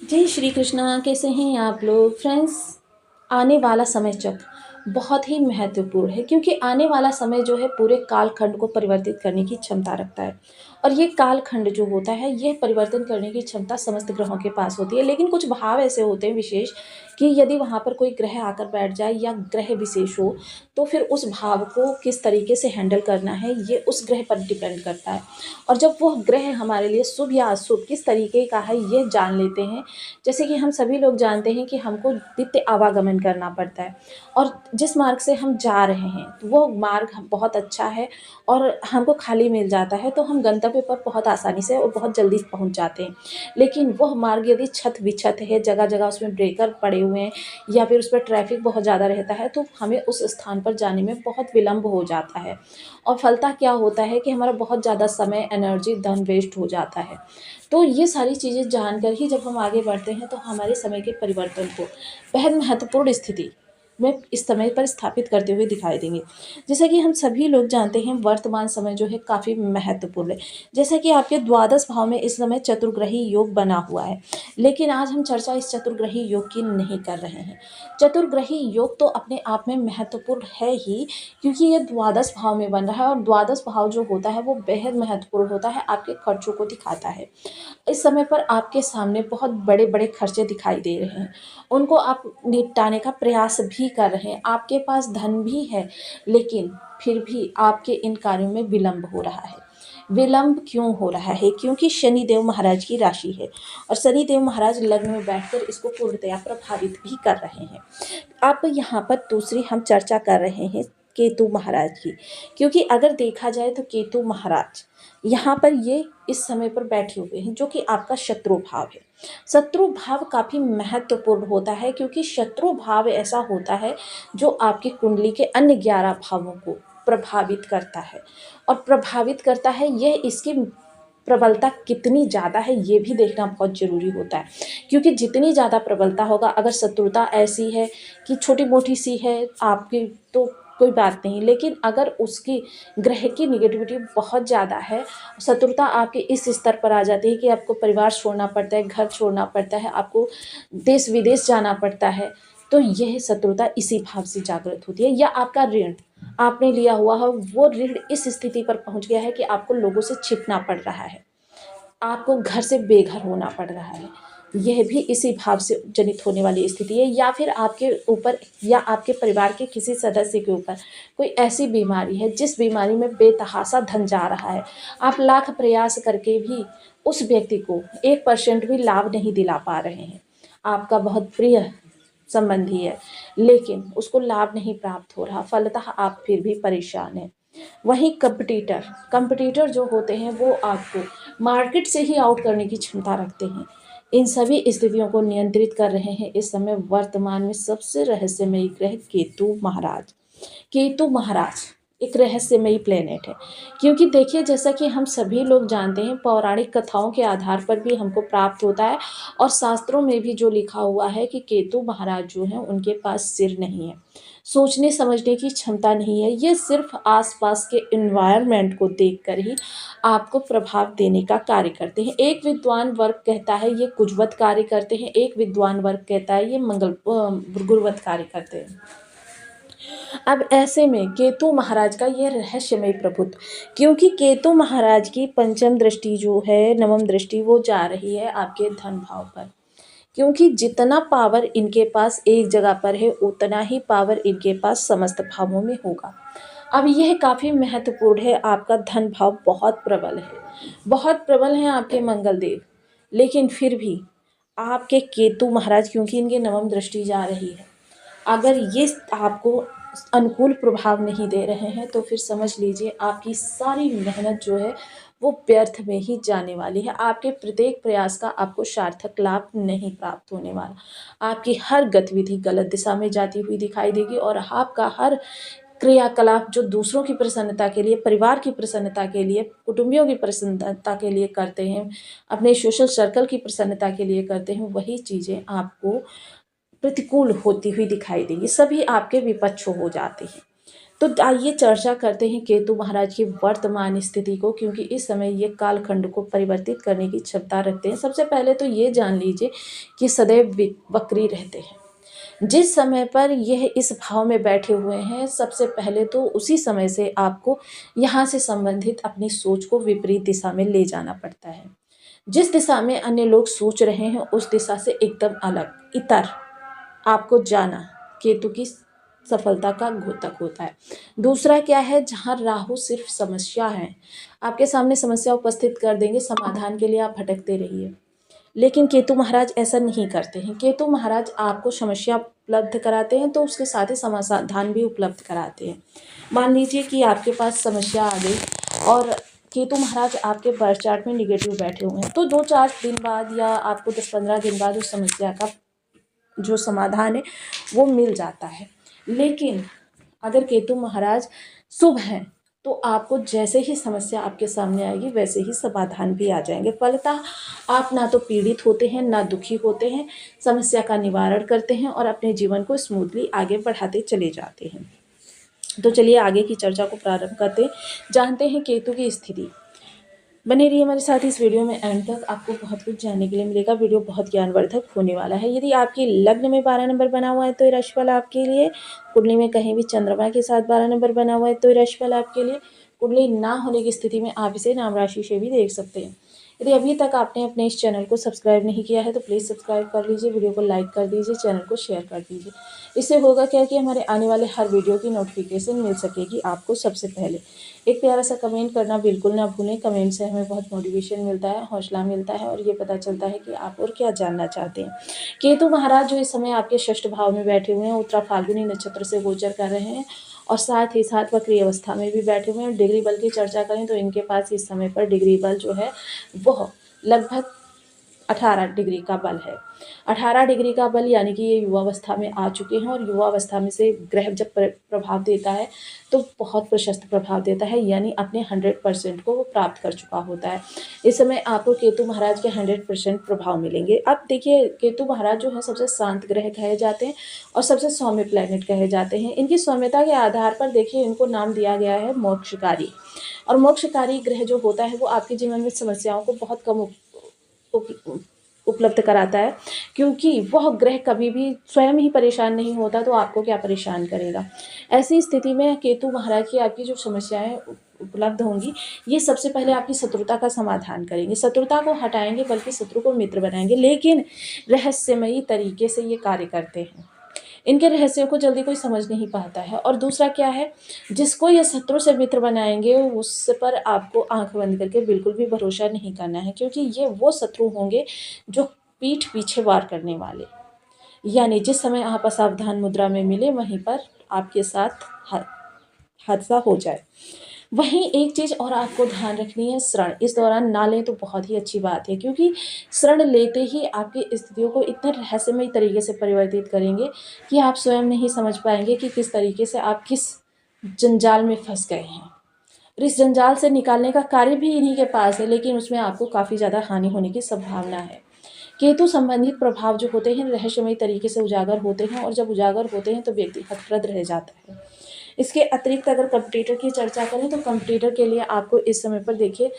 जय श्री कृष्णा। कैसे हैं आप लोग फ्रेंड्स। आने वाला समय चक्र बहुत ही महत्वपूर्ण है क्योंकि आने वाला समय जो है पूरे कालखंड को परिवर्तित करने की क्षमता रखता है। और ये कालखंड जो होता है यह परिवर्तन करने की क्षमता समस्त ग्रहों के पास होती है, लेकिन कुछ भाव ऐसे होते हैं विशेष कि यदि वहाँ पर कोई ग्रह आकर बैठ जाए या ग्रह विशेष हो तो फिर उस भाव को किस तरीके से हैंडल करना है ये उस ग्रह पर डिपेंड करता है। और जब वह ग्रह हमारे लिए शुभ या अशुभ किस तरीके का है ये जान लेते हैं। जैसे कि हम सभी लोग जानते हैं कि हमको नित्य आवागमन करना पड़ता है और जिस मार्ग से हम जा रहे हैं तो वो मार्ग बहुत अच्छा है और हमको खाली मिल जाता है तो हम गंतव्य पर बहुत आसानी से और बहुत जल्दी पहुंच जाते हैं। लेकिन वह मार्ग यदि छत विछत है, जगह जगह उसमें ब्रेकर पड़े हुए हैं या फिर उस पर ट्रैफिक बहुत ज़्यादा रहता है तो हमें उस स्थान पर जाने में बहुत विलम्ब हो जाता है। और फलतः क्या होता है कि हमारा बहुत ज़्यादा समय, एनर्जी, धन वेस्ट हो जाता है। तो ये सारी चीज़ें जानकर ही जब हम आगे बढ़ते हैं तो हमारे समय के परिवर्तन को बेहद महत्वपूर्ण स्थिति में इस समय पर स्थापित करते हुए दिखाई देंगे। जैसा कि हम सभी लोग जानते हैं वर्तमान समय जो है काफ़ी महत्वपूर्ण है। जैसा कि आपके द्वादश भाव में इस समय चतुर्ग्रही योग बना हुआ है, लेकिन आज हम चर्चा इस चतुर्ग्रही योग की नहीं कर रहे हैं। चतुर्ग्रही योग तो अपने आप में महत्वपूर्ण है ही, क्योंकि ये द्वादश भाव में बन रहा है और द्वादश भाव जो होता है वो बेहद महत्वपूर्ण होता है, आपके खर्चों को दिखाता है। इस समय पर आपके सामने बहुत बड़े बड़े खर्चे दिखाई दे रहे हैं, उनको आप निपटाने का प्रयास भी कर रहे हैं, आपके पास धन भी है, लेकिन फिर भी आपके इन कार्यों में विलंब हो रहा है। विलंब क्यों हो रहा है? क्योंकि शनिदेव महाराज की राशि है और शनिदेव महाराज लग्न में बैठकर इसको पूर्णतया प्रभावित भी कर रहे हैं। अब यहाँ पर दूसरी हम चर्चा कर रहे हैं केतु महाराज की, क्योंकि अगर देखा जाए तो केतु महाराज यहाँ पर ये इस समय पर बैठे हुए हैं जो कि आपका शत्रु भाव है। शत्रु भाव काफ़ी महत्वपूर्ण होता है क्योंकि शत्रु भाव ऐसा होता है जो आपकी कुंडली के अन्य 11 भावों को प्रभावित करता है। और प्रभावित करता है, यह इसकी प्रबलता कितनी ज़्यादा है ये भी देखना बहुत ज़रूरी होता है। क्योंकि जितनी ज़्यादा प्रबलता होगा, अगर शत्रुता ऐसी है कि छोटी मोटी सी है आपकी तो कोई बात नहीं, लेकिन अगर उसकी ग्रह की निगेटिविटी बहुत ज़्यादा है, शत्रुता आपके इस स्तर पर आ जाती है कि आपको परिवार छोड़ना पड़ता है, घर छोड़ना पड़ता है, आपको देश विदेश जाना पड़ता है, तो यह शत्रुता इसी भाव से जागृत होती है। या आपका ऋण आपने लिया हुआ है, वो ऋण इस स्थिति पर पहुंच गया है कि आपको लोगों से छिपना पड़ रहा है, आपको घर से बेघर होना पड़ रहा है, यह भी इसी भाव से जनित होने वाली स्थिति है। या फिर आपके ऊपर या आपके परिवार के किसी सदस्य के ऊपर कोई ऐसी बीमारी है जिस बीमारी में बेतहाशा धन जा रहा है, आप लाख प्रयास करके भी उस व्यक्ति को 1% भी लाभ नहीं दिला पा रहे हैं। आपका बहुत प्रिय संबंधी है लेकिन उसको लाभ नहीं प्राप्त हो रहा, फलतः आप फिर भी परेशान हैं। वहीं कंपटीटर जो होते हैं वो आपको मार्केट से ही आउट करने की क्षमता रखते हैं। इन सभी स्थितियों को नियंत्रित कर रहे हैं इस समय वर्तमान में सबसे रहस्यमयी ग्रह केतु महाराज। केतु महाराज एक रहस्यमयी प्लेनेट है, क्योंकि देखिए जैसा कि हम सभी लोग जानते हैं पौराणिक कथाओं के आधार पर भी हमको प्राप्त होता है और शास्त्रों में भी जो लिखा हुआ है कि केतु महाराज जो हैं उनके पास सिर नहीं है, सोचने समझने की क्षमता नहीं है, ये सिर्फ आसपास के इन्वायरमेंट को देखकर ही आपको प्रभाव देने का कार्य करते हैं। एक विद्वान वर्ग कहता है ये कुजवत कार्य करते हैं, एक विद्वान वर्ग कहता है ये गुरुवत कार्य करते हैं। अब ऐसे में केतु महाराज का यह रहस्यमय प्रभुत्व, क्योंकि केतु महाराज की पंचम दृष्टि जो है, नवम दृष्टि, वो जा रही है आपके धन भाव पर। क्योंकि जितना पावर इनके पास एक जगह पर है उतना ही पावर इनके पास समस्त भावों में होगा। अब यह काफ़ी महत्वपूर्ण है, आपका धन भाव बहुत प्रबल है, बहुत प्रबल हैं आपके मंगल देव, लेकिन फिर भी आपके केतु महाराज क्योंकि इनके नवम दृष्टि जा रही है, अगर ये आपको अनुकूल प्रभाव नहीं दे रहे हैं तो फिर समझ लीजिए आपकी सारी मेहनत जो है वो व्यर्थ में ही जाने वाली है। आपके प्रत्येक प्रयास का आपको सार्थक लाभ नहीं प्राप्त होने वाला। आपकी हर गतिविधि गलत दिशा में जाती हुई दिखाई देगी और आपका हर क्रियाकलाप जो दूसरों की प्रसन्नता के लिए, परिवार की प्रसन्नता के लिए, कुटुंबियों की प्रसन्नता के लिए करते हैं, अपने सोशल सर्कल की प्रसन्नता के लिए करते हैं, वही चीज़ें आपको प्रतिकूल होती हुई दिखाई देंगी, सभी आपके विपक्ष हो जाते हैं। तो आइए चर्चा करते हैं केतु महाराज की वर्तमान स्थिति को, क्योंकि इस समय ये कालखंड को परिवर्तित करने की क्षमता रखते हैं। सबसे पहले तो ये जान लीजिए कि सदैव वक्री रहते हैं। जिस समय पर यह इस भाव में बैठे हुए हैं, सबसे पहले तो उसी समय से आपको यहाँ से संबंधित अपनी सोच को विपरीत दिशा में ले जाना पड़ता है। जिस दिशा में अन्य लोग सोच रहे हैं उस दिशा से एकदम अलग इतर आपको जाना केतु की सफलता का द्योतक होता है। दूसरा क्या है, जहाँ राहु सिर्फ समस्या है, आपके सामने समस्या उपस्थित कर देंगे, समाधान के लिए आप भटकते रहिए। लेकिन केतु महाराज ऐसा नहीं करते हैं। केतु महाराज आपको समस्या उपलब्ध कराते हैं तो उसके साथ ही समाधान भी उपलब्ध कराते हैं। मान लीजिए कि आपके पास समस्या आ गई और केतु महाराज आपके बर्थ चार्ट में निगेटिव बैठे हुए हैं, तो 2-4 दिन बाद या आपको 10-15 दिन बाद उस समस्या का जो समाधान है वो मिल जाता है। लेकिन अगर केतु महाराज शुभ हैं तो आपको जैसे ही समस्या आपके सामने आएगी वैसे ही समाधान भी आ जाएंगे। फलतः आप ना तो पीड़ित होते हैं ना दुखी होते हैं, समस्या का निवारण करते हैं और अपने जीवन को स्मूथली आगे बढ़ाते चले जाते हैं। तो चलिए आगे की चर्चा को प्रारंभ करते हैं, जानते हैं केतु की स्थिति। बने रहिए हमारे साथ इस वीडियो में एंड तक, आपको बहुत कुछ जानने के लिए मिलेगा। वीडियो बहुत ज्ञानवर्धक होने वाला है। यदि आपके लग्न में 12 नंबर बना हुआ है तो ये राशिफल आपके लिए। कुंडली में कहीं भी चंद्रमा के साथ 12 नंबर बना हुआ है तो ये राशिफल आपके लिए। कुंडली ना होने की स्थिति में आप इसे नाम राशि से भी देख सकते हैं। यदि अभी तक आपने अपने इस चैनल को सब्सक्राइब नहीं किया है तो प्लीज़ सब्सक्राइब कर लीजिए, वीडियो को लाइक कर दीजिए, चैनल को शेयर कर दीजिए। इससे होगा क्या कि हमारे आने वाले हर वीडियो की नोटिफिकेशन मिल सकेगी आपको सबसे पहले। एक प्यारा सा कमेंट करना बिल्कुल ना भूलें। कमेंट से हमें बहुत मोटिवेशन मिलता है, हौसला मिलता है और ये पता चलता है कि आप और क्या जानना चाहते हैं। केतु महाराज जो इस समय आपके षष्ठ भाव में बैठे हुए हैं, उत्तरा फाल्गुनी नक्षत्र से गोचर कर रहे हैं और साथ ही साथ वक्री अवस्था में भी बैठे हुए हैं। डिग्री बल की चर्चा करें तो इनके पास इस समय पर डिग्री बल जो है वह लगभग 18 डिग्री का बल है। 18 डिग्री का बल यानी कि ये युवावस्था में आ चुके हैं और युवावस्था में से ग्रह जब प्रभाव देता है तो बहुत प्रशस्त प्रभाव देता है, यानी अपने 100% को वो प्राप्त कर चुका होता है। इस समय आपको केतु महाराज के 100% प्रभाव मिलेंगे। अब देखिए केतु महाराज जो है सबसे शांत ग्रह कहे जाते हैं और सबसे सौम्य प्लैनेट कहे जाते हैं। इनकी सौम्यता के आधार पर देखिए इनको नाम दिया गया है मोक्षकारी। और मोक्षकारी ग्रह जो होता है वो आपके जीवन में समस्याओं को बहुत कम उपलब्ध कराता है, क्योंकि वह ग्रह कभी भी स्वयं ही परेशान नहीं होता तो आपको क्या परेशान करेगा। ऐसी स्थिति में केतु महाराज की आपकी जो समस्याएं उपलब्ध होंगी, ये सबसे पहले आपकी शत्रुता का समाधान करेंगे, शत्रुता को हटाएंगे बल्कि शत्रु को मित्र बनाएंगे। लेकिन रहस्यमयी तरीके से ये कार्य करते हैं, इनके रहस्यों को जल्दी कोई समझ नहीं पाता है। और दूसरा क्या है, जिसको ये शत्रु से मित्र बनाएंगे उस पर आपको आंख बंद करके बिल्कुल भी भरोसा नहीं करना है, क्योंकि ये वो शत्रु होंगे जो पीठ पीछे वार करने वाले, यानी जिस समय आप असावधान मुद्रा में मिले वहीं पर आपके साथ हादसा हो जाए। वहीं एक चीज़ और आपको ध्यान रखनी है, श्रण इस दौरान ना लें तो बहुत ही अच्छी बात है, क्योंकि श्रण लेते ही आपकी स्थितियों को इतने रहस्यमय तरीके से परिवर्तित करेंगे कि आप स्वयं नहीं समझ पाएंगे कि किस तरीके से आप किस जंजाल में फंस गए हैं। और इस जंजाल से निकालने का कार्य भी इन्हीं के पास है, लेकिन उसमें आपको काफ़ी ज़्यादा हानि होने की संभावना है। केतु संबंधित प्रभाव जो होते हैं रहस्यमय तरीके से उजागर होते हैं और जब उजागर होते हैं तो व्यक्ति हतप्रद रह जाता है। इसके अतिरिक्त अगर कंप्यूटर की चर्चा करें तो कंप्यूटर के लिए आपको इस समय पर देखिए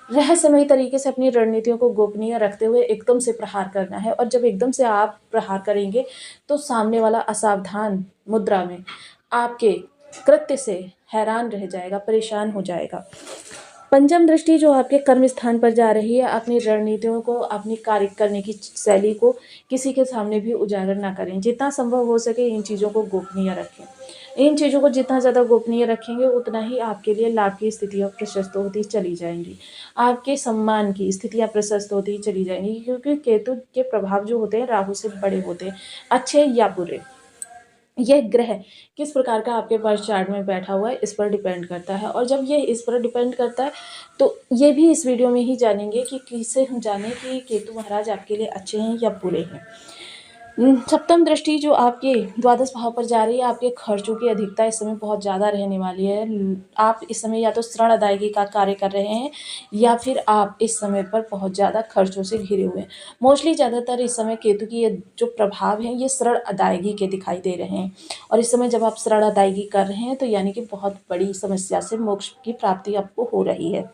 रहस्यमयी तरीके से अपनी रणनीतियों को गोपनीय रखते हुए एकदम से प्रहार करना है। और जब एकदम से आप प्रहार करेंगे तो सामने वाला असावधान मुद्रा में आपके कृत्य से हैरान रह जाएगा, परेशान हो जाएगा। पंचम दृष्टि जो आपके कर्म स्थान पर जा रही है, अपनी रणनीतियों को, अपनी कार्य करने की शैली को किसी के सामने भी उजागर ना करें। जितना संभव हो सके इन चीज़ों को गोपनीय रखें। इन चीज़ों को जितना ज़्यादा गोपनीय रखेंगे उतना ही आपके लिए लाभ की स्थितियाँ प्रशस्त होती चली जाएंगी, आपके सम्मान की स्थितियाँ प्रशस्त होती चली जाएंगी, क्योंकि केतु के प्रभाव जो होते हैं राहु से बड़े होते हैं, अच्छे या बुरे। यह ग्रह किस प्रकार का आपके बर्थ चार्ट में बैठा हुआ है इस पर डिपेंड करता है। और जब ये इस पर डिपेंड करता है तो ये भी इस वीडियो में ही जानेंगे कि किसे हम जानें कि केतु महाराज आपके लिए अच्छे हैं या बुरे हैं। सप्तम दृष्टि जो आपके द्वादश भाव पर जा रही है, आपके खर्चों की अधिकता इस समय बहुत ज़्यादा रहने वाली है। आप इस समय या तो ऋण अदायगी का कार्य कर रहे हैं या फिर आप इस समय पर बहुत ज़्यादा खर्चों से घिरे हुए हैं। मोस्टली ज़्यादातर इस समय केतु की ये जो प्रभाव है ये ऋण अदायगी के दिखाई दे रहे हैं, और इस समय जब आप ऋण अदायगी कर रहे हैं तो यानी कि बहुत बड़ी समस्या से मोक्ष की प्राप्ति आपको हो रही है।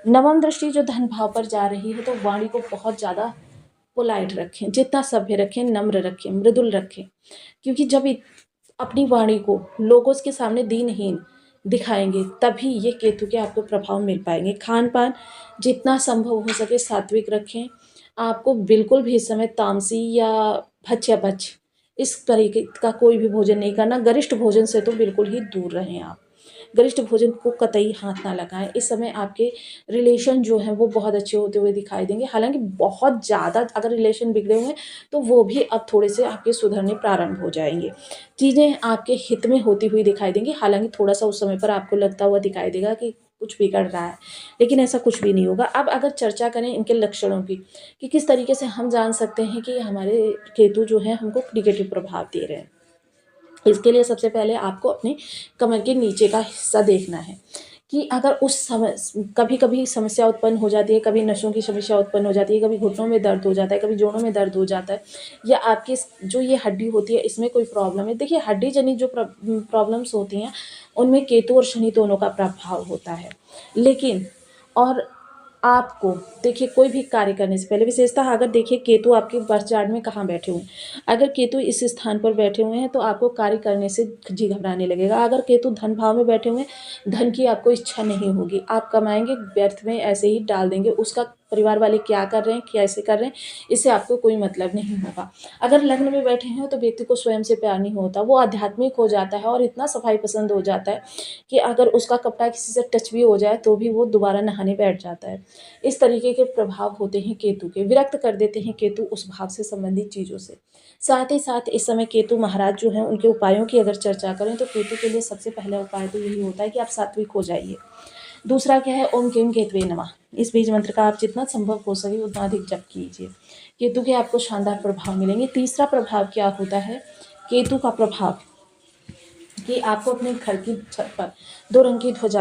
नवम दृष्टि जो धन भाव पर जा रही है, तो वाणी को बहुत ज़्यादा पोलाइट रखें, जितना सभ्य रखें, नम्र रखें, मृदुल रखें, क्योंकि जब अपनी वाणी को लोगों के सामने दीनहीन दिखाएंगे तभी ये केतु के आपको प्रभाव मिल पाएंगे। खान पान जितना संभव हो सके सात्विक रखें। आपको बिल्कुल भी इस समय तामसी या भक्ष्य इस तरीके का कोई भी भोजन नहीं करना। गरिष्ठ भोजन से तो बिल्कुल ही दूर रहें आप। गरिष्ठ भोजन को कतई हाथ ना लगाएं। इस समय आपके रिलेशन जो हैं वो बहुत अच्छे होते हुए दिखाई देंगे। हालांकि बहुत ज़्यादा अगर रिलेशन बिगड़े हुए हैं तो वो भी अब थोड़े से आपके सुधरने प्रारंभ हो जाएंगे। चीज़ें आपके हित में होती हुई दिखाई देंगी। हालांकि थोड़ा सा उस समय पर आपको लगता हुआ दिखाई देगा कि कुछ बिगड़ रहा है, लेकिन ऐसा कुछ भी नहीं होगा। अब अगर चर्चा करें इनके लक्षणों की कि किस तरीके से हम जान सकते हैं कि हमारे केतु जो है हमको निगेटिव प्रभाव दे रहे हैं, इसके लिए सबसे पहले आपको अपने कमर के नीचे का हिस्सा देखना है कि अगर उस समय कभी कभी समस्या उत्पन्न हो जाती है, कभी नसों की समस्या उत्पन्न हो जाती है, कभी घुटनों में दर्द हो जाता है, कभी जोड़ों में दर्द हो जाता है, या आपकी जो ये हड्डी होती है इसमें कोई प्रॉब्लम है। देखिए, हड्डी जनित जो प्रॉब्लम्स होती हैं उनमें केतु और शनि दोनों का प्रभाव होता है। लेकिन और आपको देखिए, कोई भी कार्य करने से पहले विशेषतः अगर देखिए केतु आपके बर्थ चार्ट में कहाँ बैठे हुए हैं। अगर केतु इस स्थान पर बैठे हुए हैं तो आपको कार्य करने से जी घबराने लगेगा। अगर केतु धन भाव में बैठे हुए हैं, धन की आपको इच्छा नहीं होगी, आप कमाएंगे व्यर्थ में ऐसे ही डाल देंगे। उसका परिवार वाले क्या कर रहे हैं, कैसे कर रहे हैं, इससे आपको कोई मतलब नहीं होगा। अगर लग्न में बैठे हैं तो व्यक्ति को स्वयं से प्यार नहीं होता, वो आध्यात्मिक हो जाता है और इतना सफाई पसंद हो जाता है कि अगर उसका कपड़ा किसी से टच भी हो जाए तो भी वो दोबारा नहाने बैठ जाता है। इस तरीके के प्रभाव होते हैं केतु के, विरक्त कर देते हैं केतु उस भाव से संबंधित चीज़ों से। साथ ही साथ इस समय केतु महाराज जो हैं उनके उपायों की अगर चर्चा करें तो केतु के लिए सबसे पहला उपाय तो यही होता है कि आप सात्विक हो जाइए। दूसरा क्या है, ओम क्लीं केतवे नमः। इस बीज मंत्र का आप जितना संभव हो सके उतना अधिक जप कीजिए। केतु के आपको शानदार प्रभाव मिलेंगे। तीसरा प्रभाव क्या होता है केतु का प्रभाव, कि आपको अपने घर की छत पर 2 रंग की ध्वजा